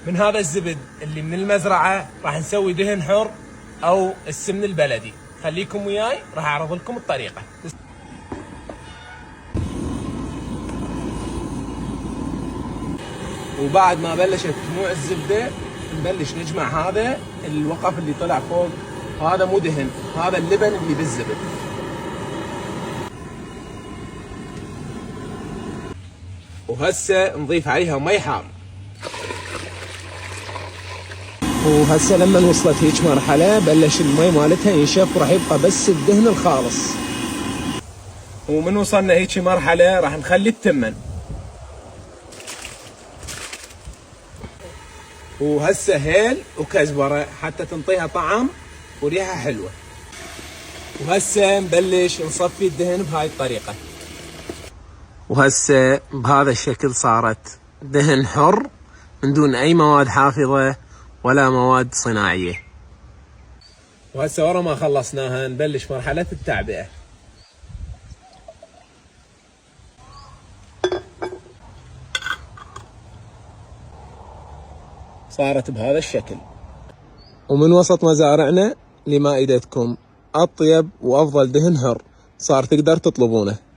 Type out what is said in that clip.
من هذا الزبد اللي من المزرعة راح نسوي دهن حر أو السمن البلدي. خليكم وياي راح أعرض لكم الطريقة. وبعد ما بلشت تموع الزبدة نبلش نجمع هذا الوقف اللي طلع فوق. هذا مو دهن، هذا اللبن اللي بالزبد. وهسه نضيف عليها مي حار. وهسه لما وصلت هيك مرحلة بلش المي مالتها ينشف وراح يبقى بس الدهن الخالص. ومن وصلنا هيك مرحلة راح نخلي التمن. وهسه هيل وكزبرة حتى تنطيها طعم وريحة حلوة. وهسه نبلش نصفي الدهن بهاي الطريقة. وهسه بهذا الشكل صارت دهن حر من دون أي مواد حافظة ولا مواد صناعية. وهسه ورا ما خلصناها نبلش مرحلة التعبئة. صارت بهذا الشكل. ومن وسط مزارعنا لمائدتكم أطيب وأفضل دهن حر صار تقدر تطلبونه.